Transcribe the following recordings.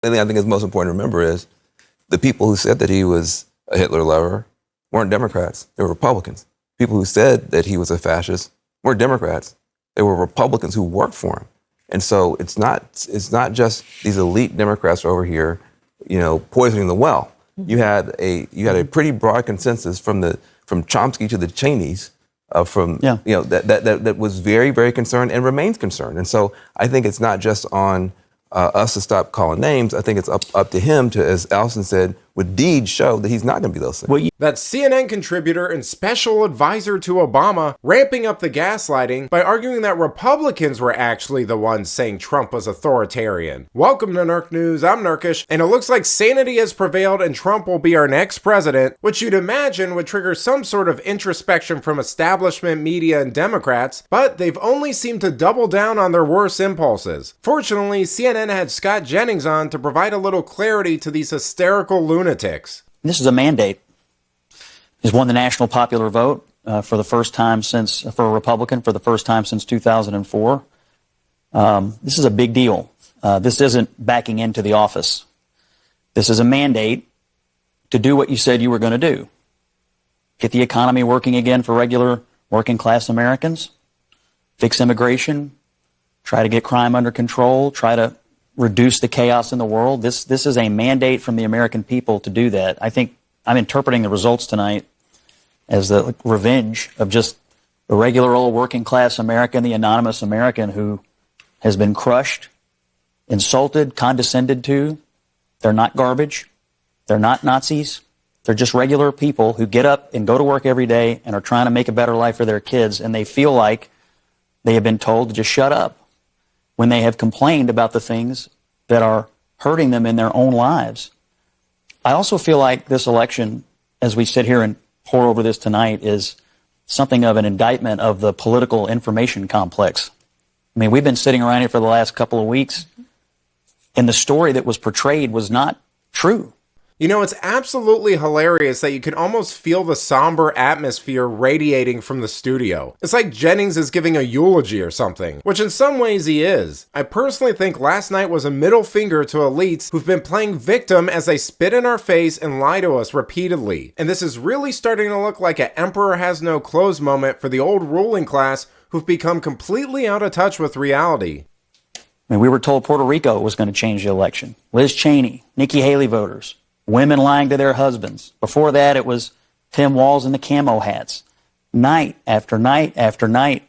The thing I think is most important to remember is the people who said that he was a Hitler lover weren't Democrats. They were Republicans. People who said that he was a fascist weren't Democrats. They were Republicans who worked for him. And so it's not just these elite Democrats over here, poisoning the well. You had a pretty broad consensus from Chomsky to the Cheneys, that was very, very concerned and remains concerned. And so I think it's not just on us to stop calling names. I think it's up to him to, as Allison said, with deeds show that he's not going to be those things. That's CNN contributor and special advisor to Obama ramping up the gaslighting by arguing that Republicans were actually the ones saying Trump was authoritarian. Welcome to Nurk News, I'm Nurkish, and it looks like sanity has prevailed and Trump will be our next president, which you'd imagine would trigger some sort of introspection from establishment media and Democrats, but they've only seemed to double down on their worst impulses. Fortunately, CNN had Scott Jennings on to provide a little clarity to these hysterical lunatics. This is a mandate. He's won the national popular vote for the first time for a Republican, for the first time since 2004. This is a big deal. This isn't backing into the office. This is a mandate to do what you said you were going to do. Get the economy working again for regular working class Americans, fix immigration, try to get crime under control, try to reduce the chaos in the world. This is a mandate from the American people to do that. I think I'm interpreting the results tonight as the revenge of just the regular old working class American, the anonymous American who has been crushed, insulted, condescended to. They're not garbage. They're not Nazis. They're just regular people who get up and go to work every day and are trying to make a better life for their kids, and they feel like they have been told to just shut up when they have complained about the things that are hurting them in their own lives. I also feel like this election, as we sit here and pour over this tonight, is something of an indictment of the political information complex. I mean, we've been sitting around here for the last couple of weeks, and the story that was portrayed was not true. It's absolutely hilarious that you can almost feel the somber atmosphere radiating from the studio. It's like Jennings is giving a eulogy or something, which in some ways he is. I personally think last night was a middle finger to elites who've been playing victim as they spit in our face and lie to us repeatedly. And this is really starting to look like an emperor has no clothes moment for the old ruling class who've become completely out of touch with reality. I mean, we were told Puerto Rico was going to change the election. Liz Cheney, Nikki Haley voters. Women lying to their husbands. Before that, it was Tim Walz and the camo hats. Night after night after night,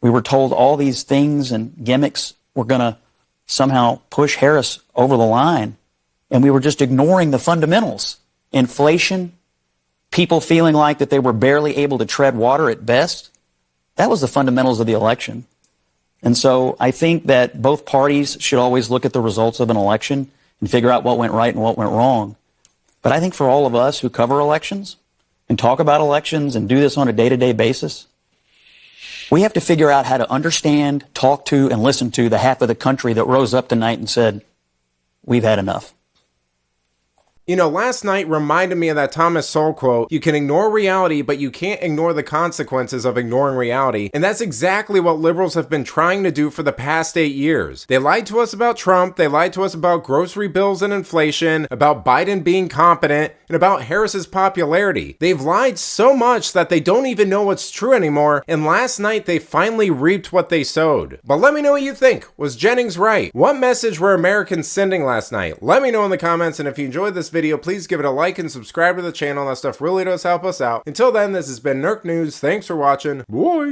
we were told all these things and gimmicks were going to somehow push Harris over the line. And we were just ignoring the fundamentals. Inflation, people feeling like that they were barely able to tread water at best. That was the fundamentals of the election. And so I think that both parties should always look at the results of an election and figure out what went right and what went wrong. But I think for all of us who cover elections and talk about elections and do this on a day-to-day basis, we have to figure out how to understand, talk to, and listen to the half of the country that rose up tonight and said, we've had enough. Last night reminded me of that Thomas Sowell quote, "You can ignore reality, but you can't ignore the consequences of ignoring reality." And that's exactly what liberals have been trying to do for the past 8 years. They lied to us about Trump, they lied to us about grocery bills and inflation, about Biden being competent, and about Harris's popularity. They've lied so much that they don't even know what's true anymore, and last night they finally reaped what they sowed. But let me know what you think. Was Jennings right? What message were Americans sending last night? Let me know in the comments, and if you enjoyed this video, please give it a like and subscribe to the channel. That stuff really does help us out. Until then, this has been Nurk News. Thanks for watching. Bye!